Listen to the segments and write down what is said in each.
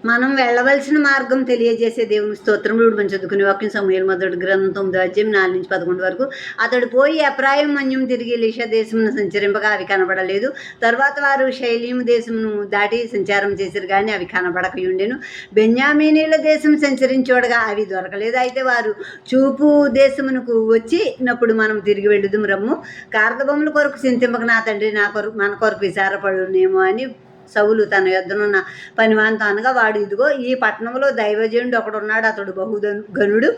మనం వెళ్ళవలసిన మార్గం తెలియజేసే దేవుని స్తోత్రములు మనం చదువుకునే వాక్యం సమూయేలు మొదటి గ్రంథం 9వ అధ్యాయం 4-11 వరకు. అతడు పోయి ఎఫ్రాయిము మన్యం తిరిగి ఎలీషా దేశమును సంచరింపగా అవి కనబడలేదు. తర్వాత వారు షైలీము దేశమును దాటి సంచారం చేసిరు కానీ అవి కనబడకయుండెను. బెన్యామీనీల దేశం సంచరించోడగా అవి దొరకలేదు. అయితే వారు చూపు దేశమునకు వచ్చినప్పుడు మనం తిరిగి వెళ్ళుదుము రమ్ము. కార్దబొమ్మల కొరకు చింతింపక నా తండ్రి మన కొరకు విచారపడునేమో అని సౌలు తన యొద్దనున్న పనివానితో అనగా, వాడు ఇదిగో ఈ పట్టణంలో దైవజనుడు ఒకడున్నాడు, అతడు గనుడు,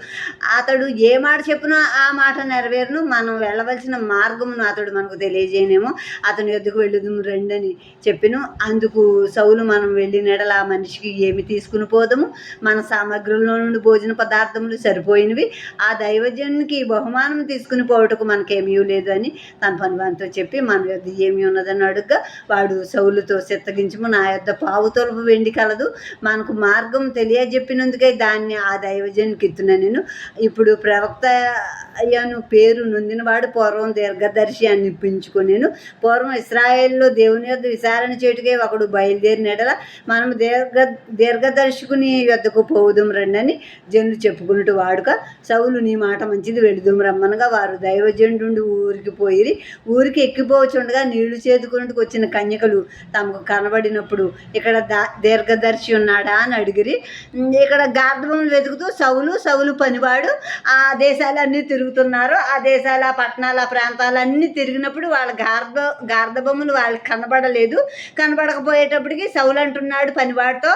అతడు ఏ మాట చెప్పినా ఆ మాట నెరవేరును. మనం వెళ్ళవలసిన మార్గమును అతడు మనకు తెలియజేయనేమో, అతని యొద్దకు వెళ్ళుదుము రండి అని చెప్పిను. అందుకు సౌలు, మనం వెళ్ళినడల ఆ మనిషికి ఏమి తీసుకుని పోదము? మన సామగ్రుల్లో నుండి భోజన పదార్థములు సరిపోయినవి, ఆ దైవజనునికి బహుమానం తీసుకుని పోవటకు మనకేమీ లేదు అని తన పనివానితో చెప్పి, మన యొద్ద ఏమి ఉన్నదని అడుగ్గా, వాడు సౌలుతో చిత్తగించుము, నా యొద్ద పావుతొలపు వెండి కలదు, మనకు మార్గం తెలియజెప్పినందుకే దాన్ని ఆ దైవజనునికి ఇస్తున్నా. నేను ఇప్పుడు ప్రవక్త అయ్యాను పేరు నొందినవాడు పూర్వం దీర్ఘదర్శి అని నిప్పించుకునేను. పూర్వం ఇశ్రాయేల్లో దేవుని యొద్ద విచారణ చేటుకే ఒకడు బయలుదేరినడల మనం దీర్ఘదర్శకుని యొద్దకు పోవుదుం రండి అని జనులు చెప్పుకున్నట్టు వాడుక. సౌలు, నీ మాట మంచిది, వెళుదుం రమ్మనగా వారు దైవజనుడు ఊరికి పోయిరి. ఊరికి ఎక్కిపోవచ్చుండగా నీళ్లు చేదుకున్నట్టుకు వచ్చిన కన్యకలు తమకు కనబడినప్పుడు, ఇక్కడ దీర్ఘదర్శి ఉన్నాడా అని అడిగిరి. ఇక్కడ గార్ధబొమ్మలు వెతుకుతూ సౌలు పనివాడు ఆ దేశాలన్నీ తిరుగుతున్నారు. ఆ దేశాల పట్టణాల ప్రాంతాలన్నీ తిరిగినప్పుడు వాళ్ళ గార్ధబొమ్మలు వాళ్ళకి కనబడలేదు. కనబడకపోయేటప్పటికి సౌలు అంటున్నాడు పనివాడితో,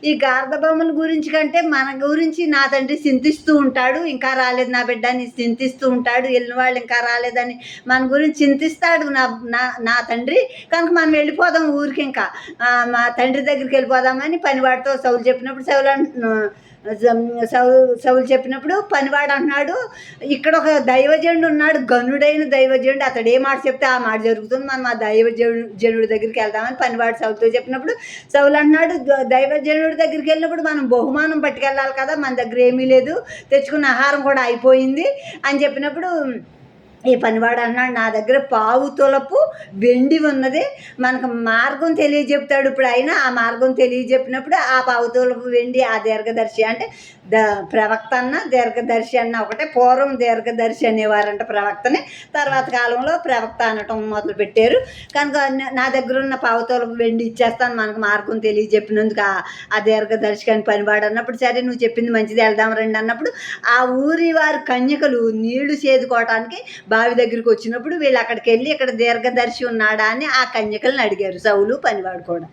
ఈ గార్ధబొమ్మల గురించి కంటే మన గురించి నా తండ్రి చింతిస్తూ ఉంటాడు, ఇంకా రాలేదు నా బిడ్డ అని చింతిస్తూ ఉంటాడు. వెళ్ళిన వాళ్ళు ఇంకా రాలేదని మన గురించి చింతిస్తాడు నా తండ్రి. కనుక మనం వెళ్ళిపోదాం ఊరికి, ఇంకా మా తండ్రి దగ్గరికి వెళ్ళిపోదామని పనివాడితో సౌలు చెప్పినప్పుడు, సౌలు చెప్పినప్పుడు పనివాడు అంటున్నాడు, ఇక్కడ ఒక దైవజనుడు ఉన్నాడు, గనుడైన దైవజనుడు, అతడు ఏ మాట చెప్తే ఆ మాట జరుగుతుంది, మనం ఆ దైవజనుడి దగ్గరికి వెళ్దామని పనివాడు సౌలుతో చెప్పినప్పుడు, సౌలు అంటున్నాడు, దైవజనుడి దగ్గరికి వెళ్ళినప్పుడు మనం బహుమానం పట్టుకెళ్ళాలి కదా, మన దగ్గర ఏమీ లేదు, తెచ్చుకున్న ఆహారం కూడా అయిపోయింది అని చెప్పినప్పుడు ఈ పనివాడు అన్నాడు, నా దగ్గర పావుతొలపు వెండి ఉన్నది, మనకు మార్గం తెలియజెప్తాడు. ఇప్పుడు అయినా ఆ మార్గం తెలియజెప్పినప్పుడు ఆ పావుతొలపు వెండి ఆ దీర్ఘదర్శి అంటే ప్రవక్త అన్న దీర్ఘదర్శి అన్న ఒకటే. పూర్వం దీర్ఘదర్శి అనేవారంట ప్రవక్తని, తర్వాత కాలంలో ప్రవక్త అనటం మొదలుపెట్టారు. కనుక నా దగ్గర ఉన్న పావుతొలపు వెండి ఇచ్చేస్తాను మనకు మార్గం తెలియజెప్పినందుకు ఆ దీర్ఘదర్శి అని పనివాడు అన్నప్పుడు, సరే నువ్వు చెప్పింది మంచిది, వెళ్దాం రండి అన్నప్పుడు, ఆ ఊరి వారి కన్యకలు నీళ్లు చేదుకోవటానికి బావి దగ్గరికి వచ్చినప్పుడు వీళ్ళు అక్కడికి వెళ్ళి, ఇక్కడ దీర్ఘదర్శి ఉన్నాడా అని ఆ కన్యకలను అడిగారు, సౌలు పనివాడు కూడా.